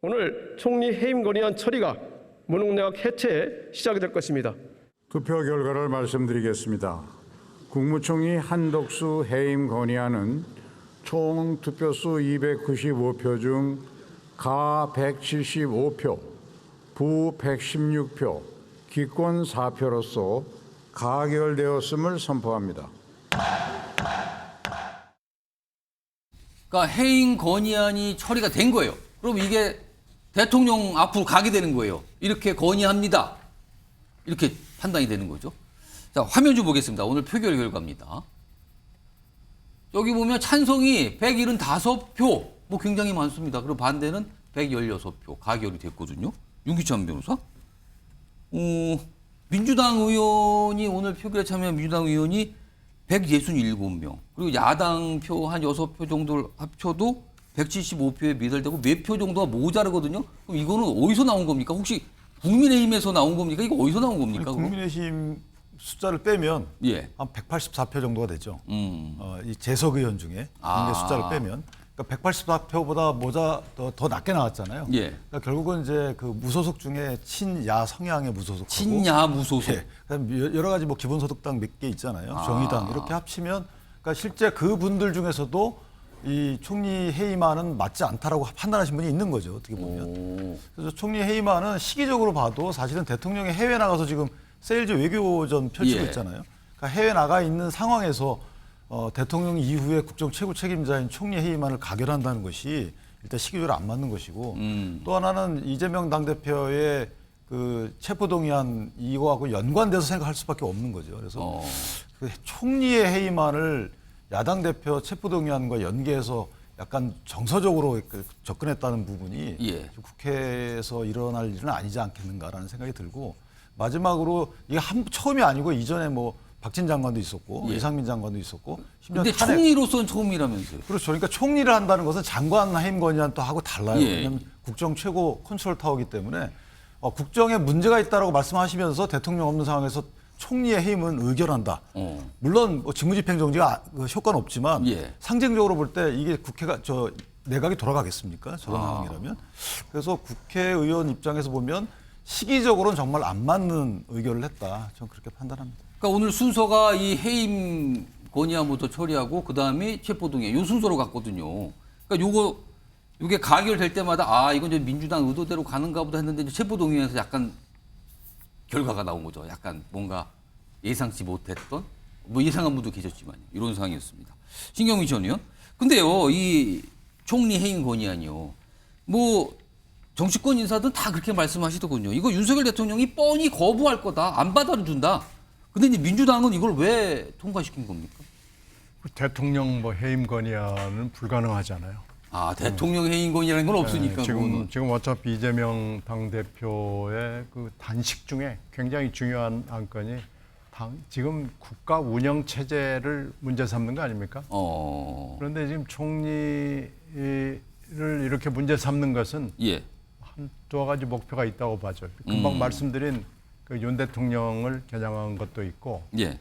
오늘 총리 해임 건의안 처리가 무능내각 해체에 시작이 될 것입니다. 투표 결과를 말씀드리겠습니다. 국무총리 한덕수 해임 건의안은 총 투표수 295표 중 가 175표, 부 116표, 기권 4표로서 가결되었음을 선포합니다. 그러니까 해임 건의안이 처리가 된 거예요. 그럼 이게 대통령 앞으로 가게 되는 거예요. 이렇게 건의합니다. 이렇게 판단이 되는 거죠. 자, 화면 좀 보겠습니다. 오늘 표결 결과입니다. 여기 보면 찬성이 175표, 뭐 굉장히 많습니다. 그리고 반대는 116표 가결이 됐거든요. 윤기찬 변호사. 민주당 의원이 오늘 표결에 참여한 민주당 의원이 167명. 그리고 야당 표 한 6표 정도를 합쳐도 175표에 미달되고 몇 표 정도가 모자르거든요. 그럼 이거는 어디서 나온 겁니까? 혹시 국민의힘에서 나온 겁니까? 이거 어디서 나온 겁니까? 국민의힘 숫자를 빼면 예. 한 184표 정도가 되죠. 이 재석 의원 중에 국민의 숫자를 빼면 그러니까 184표보다 더 낮게 나왔잖아요. 예. 그러니까 결국은 이제 그 무소속 중에 친야 성향의 무소속하고 친야 무소속. 예. 그다음에 여러 가지 뭐 기본소득당 몇 개 있잖아요. 정의당 이렇게 합치면 그러니까 실제 그 분들 중에서도 이 총리 해임안은 맞지 않다라고 판단하신 분이 있는 거죠. 어떻게 보면. 그래서 총리 해임안은 시기적으로 봐도 사실은 대통령이 해외 나가서 지금 세일즈 외교전 펼치고 예. 있잖아요. 그러니까 해외 나가 있는 상황에서 대통령 이후에 국정 최고 책임자인 총리 해임안을 가결한다는 것이 일단 시기적으로 안 맞는 것이고 또 하나는 이재명 당대표의 그 체포동의안 이거하고 연관돼서 생각할 수밖에 없는 거죠. 그래서 그 총리의 해임안을 야당 대표 체포동의안과 연계해서 약간 정서적으로 접근했다는 부분이 예. 국회에서 일어날 일은 아니지 않겠는가라는 생각이 들고 마지막으로 이게 처음이 아니고 이전에 뭐 박진 장관도 있었고 예. 이상민 장관도 있었고 심지어 근데 탄핵. 총리로서는 처음이라면서요. 그렇죠. 그러니까 총리를 한다는 것은 장관 해임 건의안 또 하고 달라요. 예. 왜냐하면 국정 최고 컨트롤 타워이기 때문에 국정에 문제가 있다라고 말씀하시면서 대통령 없는 상황에서 총리의 해임은 의결한다. 물론 뭐 직무집행정지가 효과는 없지만 예. 상징적으로 볼 때 이게 국회가 내각이 돌아가겠습니까? 저런 상황이라면. 그래서 국회의원 입장에서 보면 시기적으로는 정말 안 맞는 의결을 했다. 저는 그렇게 판단합니다. 그러니까 오늘 순서가 이 해임 건의안부터 처리하고 그다음에 체포동의안 요 순서로 갔거든요. 그러니까 요게 가결될 때마다 이건 이제 민주당 의도대로 가는가 보다 했는데 이제 체포동의안에서 약간 결과가 나온 거죠. 약간 뭔가 예상치 못했던 뭐 예상한 분도 계셨지만 이런 상황이었습니다. 신경미 전 의원. 근데요, 이 총리 해임 건의안이요. 뭐 정치권 인사들은 다 그렇게 말씀하시더군요. 이거 윤석열 대통령이 뻔히 거부할 거다. 안 받아준다. 근데 이제 민주당은 이걸 왜 통과시킨 겁니까? 대통령 해임 건의안은 불가능하잖아요. 대통령 해임 건의라는 건 없으니까. 지금 어차피 이재명 당대표의 그 단식 중에 굉장히 중요한 안건이 지금 국가 운영 체제를 문제 삼는 거 아닙니까? 그런데 지금 총리를 이렇게 문제 삼는 것은 예. 한두 가지 목표가 있다고 봐죠. 금방 말씀드린 그 윤 대통령을 겨냥한 것도 있고, 예.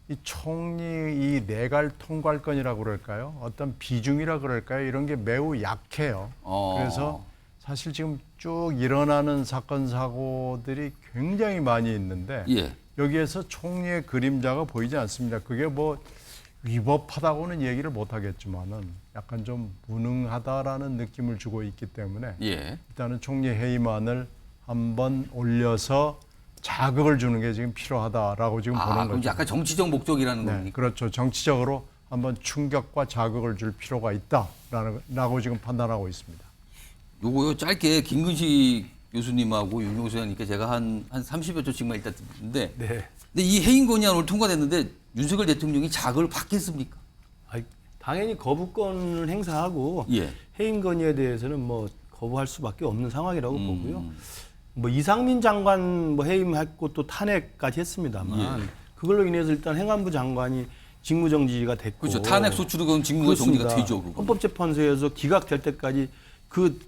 이 총리 이 내갈 통괄권이라고 그럴까요? 어떤 비중이라 그럴까요? 이런 게 매우 약해요. 그래서 사실 지금 쭉 일어나는 사건 사고들이 굉장히 많이 있는데 예. 여기에서 총리의 그림자가 보이지 않습니다. 그게 뭐 위법하다고는 얘기를 못 하겠지만은 약간 좀 무능하다라는 느낌을 주고 있기 때문에 예. 일단은 총리 해임안을 한번 올려서 자극을 주는 게 지금 필요하다라고 지금 보는 그럼 거죠. 약간 정치적 목적이라는 네, 겁니까? 그렇죠. 정치적으로 한번 충격과 자극을 줄 필요가 있다라고 지금 판단하고 있습니다. 요거요 짧게 김근식 교수님하고 윤경수 의원님께 제가 한 30여 초씩만 일단 듣는데 네. 근데 이 해임 건의안 오늘 통과됐는데 윤석열 대통령이 자극을 받겠습니까? 당연히 거부권을 행사하고 예. 해임 건의에 대해서는 뭐 거부할 수밖에 없는 상황이라고 보고요. 뭐 이상민 장관 해임했고 또 탄핵까지 했습니다만 그걸로 인해서 일단 행안부 장관이 직무정지가 됐고 그렇죠. 탄핵 소추로 그건 직무가 정지가 되죠. 그건. 헌법재판소에서 기각될 때까지 그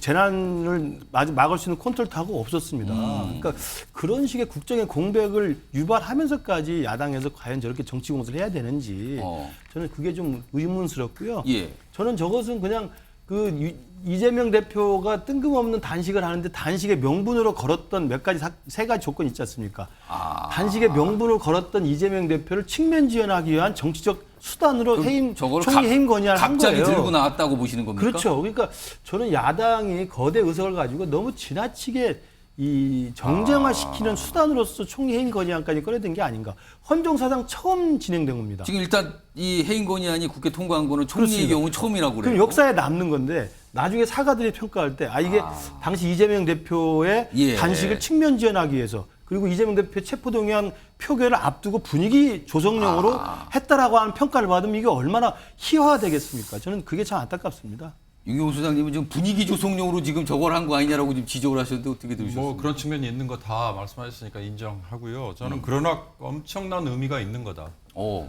재난을 막을 수 있는 컨트롤 타워가 없었습니다. 그러니까 그런 식의 국정의 공백을 유발하면서까지 야당에서 과연 저렇게 정치 공세를 해야 되는지 저는 그게 좀 의문스럽고요. 예. 저는 저것은 그냥 이재명 대표가 뜬금없는 단식을 하는데 단식의 명분으로 걸었던 세 가지 조건이 있지 않습니까? 단식의 명분으로 걸었던 이재명 대표를 측면 지원하기 위한 정치적 수단으로 총리 해임 건의를 한 거예요. 갑자기 들고 나왔다고 보시는 겁니까? 그렇죠. 그러니까 저는 야당이 거대 의석을 가지고 너무 지나치게 이 정쟁화시키는 수단으로서 총리 해임 건의안까지 꺼내든 게 아닌가. 헌정사상 처음 진행된 겁니다. 지금 일단 이 해임 건의안이 국회 통과한 거는 총리의 경우 처음이라고 그래요. 그럼 역사에 남는 건데 나중에 사가들이 평가할 때 이게 당시 이재명 대표의 단식을 측면 지원하기 위해서 그리고 이재명 대표 체포동의안 표결을 앞두고 분위기 조성용으로 했다라고 하는 평가를 받으면 이게 얼마나 희화되겠습니까? 저는 그게 참 안타깝습니다. 윤경호 소장님은 지금 분위기 조성용으로 지금 저걸 한 거 아니냐라고 지금 지적을 하셨는데 어떻게 들으셨어요? 뭐 그런 측면이 있는 거 다 말씀하셨으니까 인정하고요. 저는 그러나 엄청난 의미가 있는 거다.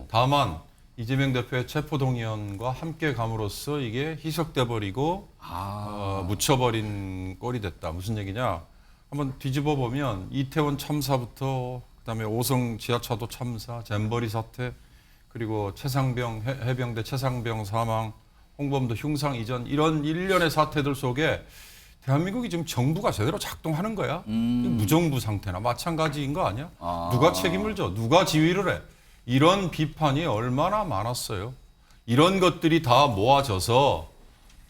다만 이재명 대표의 체포동의안과 함께 감으로써 이게 희석돼 버리고 묻혀버린 꼴이 됐다. 무슨 얘기냐? 한번 뒤집어 보면 이태원 참사부터 그다음에 오성 지하차도 참사, 잼버리 사태, 그리고 최상병 해병대 최상병 사망, 홍범도 흉상 이전 이런 일련의 사태들 속에 대한민국이 지금 정부가 제대로 작동하는 거야? 무정부 상태나 마찬가지인 거 아니야? 누가 책임을 져? 누가 지휘를 해? 이런 비판이 얼마나 많았어요. 이런 것들이 다 모아져서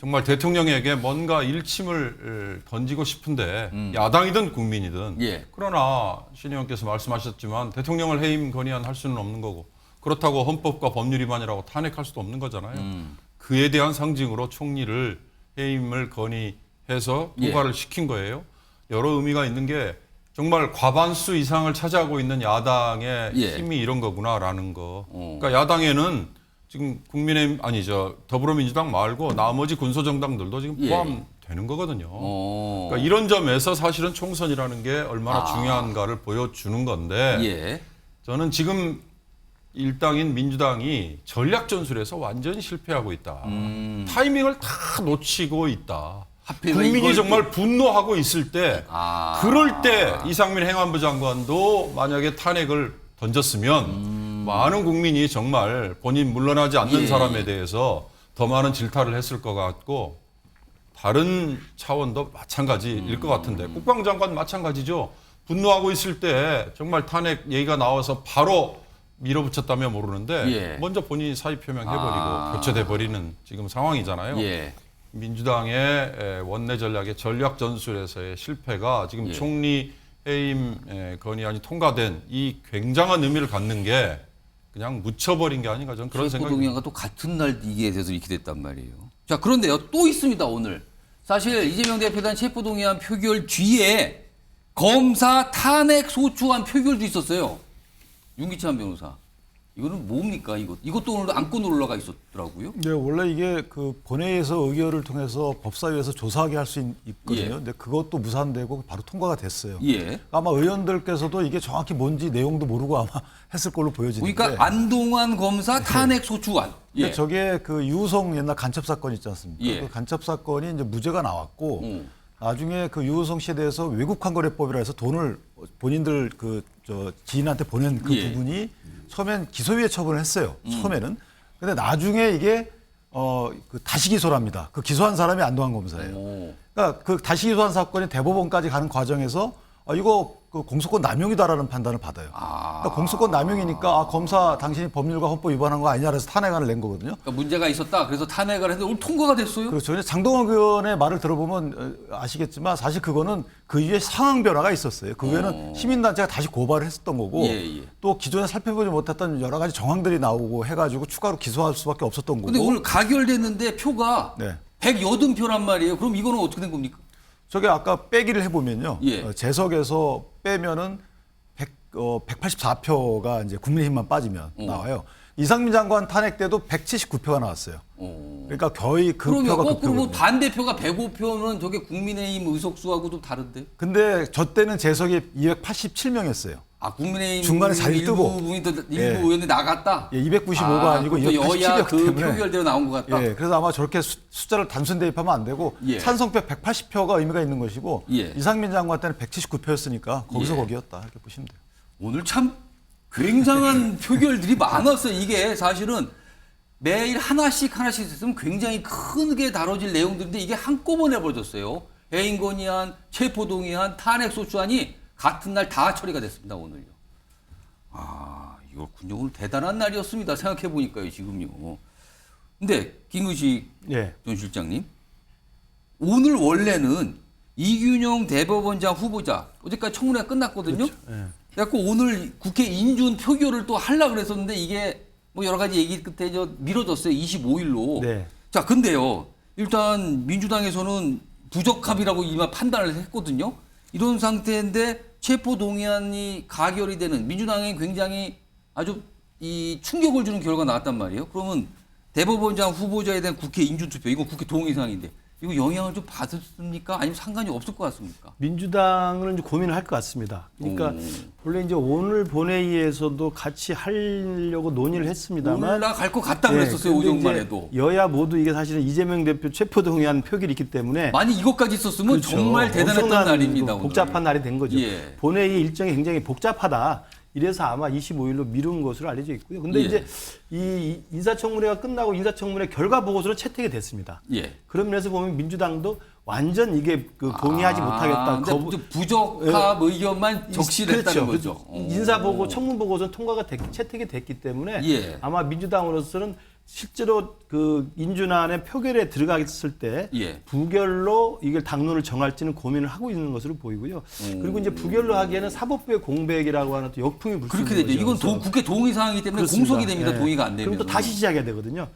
정말 대통령에게 뭔가 일침을 던지고 싶은데 야당이든 국민이든 그러나 신 의원께서 말씀하셨지만 대통령을 해임 건의안 할 수는 없는 거고 그렇다고 헌법과 법률 위반이라고 탄핵할 수도 없는 거잖아요. 그에 대한 상징으로 총리를 해임을 건의해서 통과를 시킨 거예요. 여러 의미가 있는 게 정말 과반수 이상을 차지하고 있는 야당의 힘이 이런 거구나라는 거. 그러니까 야당에는 지금 국민의힘 더불어민주당 말고 나머지 군소정당들도 지금 포함되는 거거든요. 그러니까 이런 점에서 사실은 총선이라는 게 얼마나 중요한가를 보여주는 건데 저는 지금 일당인 민주당이 전략 전술에서 완전히 실패하고 있다. 타이밍을 다 놓치고 있다. 국민이 정말 분노하고 있을 때 그럴 때 이상민 행안부 장관도 만약에 탄핵을 던졌으면 많은 국민이 정말 본인 물러나지 않는 사람에 대해서 더 많은 질타를 했을 것 같고 다른 차원도 마찬가지일 것 같은데 국방장관 마찬가지죠. 분노하고 있을 때 정말 탄핵 얘기가 나와서 바로 밀어붙였다면 모르는데 먼저 본인이 사의 표명해버리고 교체돼버리는 지금 상황이잖아요. 민주당의 원내 전략의 전략 전술에서의 실패가 지금 총리 해임 건의안이 통과된 이 굉장한 의미를 갖는 게 그냥 묻혀버린 게 아닌가 저는 그런 생각이 듭니다. 체포동의안과 또 같은 날 이게 돼서 이렇게 됐단 말이에요. 자, 그런데요 또 있습니다 오늘. 사실 이재명 대표에 대한 체포동의안 표결 뒤에 검사 탄핵 소추안 표결도 있었어요. 윤기찬 변호사. 이거는 뭡니까? 이것도 오늘 안건으로 올라가 있었더라고요. 네, 원래 이게 그 본회의에서 의결을 통해서 법사위에서 조사하게 할 수 있거든요. 근데 그것도 무산되고 바로 통과가 됐어요. 아마 의원들께서도 이게 정확히 뭔지 내용도 모르고 아마 했을 걸로 보여지는데. 그러니까 안동환 검사 탄핵 소추안. 저게 그 유우성 옛날 간첩 사건 있지 않습니까? 그 간첩 사건이 이제 무죄가 나왔고 나중에 그 유우성 씨에 대해서 외국 환거래법이라 해서 돈을 본인들 지인한테 보낸 그 부분이 처음엔 기소유예 처분을 했어요. 처음에는. 근데 나중에 이게 그 다시 기소를 합니다. 그 기소한 사람이 안동환 검사예요. 그러니까 그 다시 기소한 사건이 대법원까지 가는 과정에서 이거 그 공소권 남용이다라는 판단을 받아요. 그러니까 공소권 남용이니까 검사 당신이 법률과 헌법 위반한 거 아니냐 그래서 탄핵안을 낸 거거든요. 그러니까 문제가 있었다. 그래서 탄핵을 했는데 오늘 통과가 됐어요. 그렇죠. 장동원 의원의 말을 들어보면 아시겠지만 사실 그거는 그 이후에 상황 변화가 있었어요. 그 후에는 시민단체가 다시 고발을 했었던 거고 또 기존에 살펴보지 못했던 여러 가지 정황들이 나오고 해가지고 추가로 기소할 수밖에 없었던 거고. 근데 오늘 가결됐는데 표가 180표란 말이에요. 그럼 이거는 어떻게 된 겁니까? 저게 아까 빼기를 해보면요. 재석에서 빼면은 184표가 이제 국민의힘만 빠지면 나와요. 이상민 장관 탄핵 때도 179표가 나왔어요. 그러니까 거의 그 그러면 표가 거꾸로 뭐 반대표가 105표면 저게 국민의힘 의석수하고 좀 다른데? 근데 저 때는 재석이 287명이었어요. 국민의힘 중간에 자리 뜨고 일부 의원이 나갔다. 295가 아니고 또 여야 287이었기 그 때문에. 표결대로 나온 것 같다. 그래서 아마 저렇게 숫자를 단순 대입하면 안 되고 찬성표 180표가 의미가 있는 것이고 이상민 장관 때는 179표였으니까 거기서 거기였다 이렇게 보시면 돼요. 오늘 참 굉장한 표결들이 많았어요. 이게 사실은 매일 하나씩 있으면 굉장히 크게 다뤄질 내용들인데 이게 한꺼번에 벌어졌어요. 해임 건의안, 체포동의안, 탄핵소추안이 같은 날 다 처리가 됐습니다. 오늘요. 아, 이렇군요. 오늘 대단한 날이었습니다. 생각해 보니까요, 지금요. 근데 김의식 예. 전 실장님, 오늘 원래는 이균영 대법원장 후보자 어제까지 청문회가 끝났거든요. 그렇죠. 예. 그래갖고 오늘 국회 인준 표결을 또 하려고 그랬었는데 이게 뭐 여러 가지 얘기 끝에 미뤄졌어요. 25일로. 네. 자, 근데요. 일단 민주당에서는 부적합이라고 이만 판단을 했거든요. 이런 상태인데 체포동의안이 가결이 되는 민주당이 굉장히 아주 이 충격을 주는 결과가 나왔단 말이에요. 그러면 대법원장 후보자에 대한 국회 인준투표, 이거 국회 동의사항인데 이거 영향을 좀 받았습니까? 아니면 상관이 없을 것 같습니까? 민주당은 이제 고민을 할 것 같습니다. 그러니까 원래 이제 오늘 본회의에서도 같이 하려고 논의를 했습니다만 올라갈 것 같다 예, 그랬었어요. 근데 오전만 이제 해도. 여야 모두 이게 사실은 이재명 대표 체포동의안 표결이 있기 때문에 만약 이것까지 있었으면 그렇죠. 정말 대단했던 엄청난 날입니다. 오늘. 복잡한 날이 된 거죠. 예. 본회의 일정이 굉장히 복잡하다. 이래서 아마 25일로 미룬 것으로 알려져 있고요. 근데 예. 이제 이 인사청문회가 끝나고 인사청문회 결과 보고서는 채택이 됐습니다. 예. 그런 면에서 보면 민주당도 완전 이게 그 동의하지 못하겠다. 근데 부적합 의견만 적시됐다는 그렇죠. 거죠. 인사보고, 청문보고서는 채택이 됐기 때문에 예. 아마 민주당으로서는 실제로 그 인준안의 표결에 들어갔을 때 예. 부결로 이걸 당론을 정할지는 고민을 하고 있는 것으로 보이고요. 그리고 이제 부결로 하기에는 사법부의 공백이라고 하는 또 역풍이 불 수 있는 그렇게 되죠. 거죠. 이건 그래서 국회 동의 사항이기 때문에 그렇습니다. 공석이 됩니다. 예. 동의가 안 되면. 그럼 또 다시 시작해야 되거든요.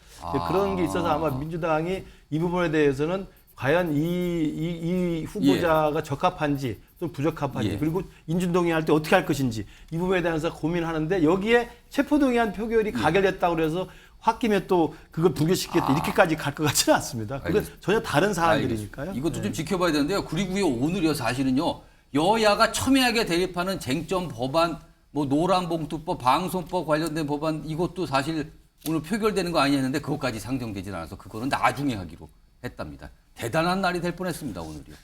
그런 게 있어서 아마 민주당이 이 부분에 대해서는 과연 이 후보자가 적합한지 또 부적합한지 예. 그리고 인준동의 할 때 어떻게 할 것인지 이 부분에 대해서 고민하는데 여기에 체포동의안 표결이 가결됐다고 그래서 홧김에 또 그걸 부결시키겠다 이렇게까지 갈 것 같지는 않습니다. 그건 알겠습니다. 전혀 다른 사안들이니까요. 이것도 좀 지켜봐야 되는데요. 그리고요, 오늘이요, 사실은요, 여야가 첨예하게 대립하는 쟁점 법안, 뭐 노란봉투법, 방송법 관련된 법안 이것도 사실 오늘 표결되는 거 아니냐 했는데 그것까지 상정되질 않아서 그거는 나중에 하기로 했답니다. 대단한 날이 될 뻔했습니다, 오늘이요.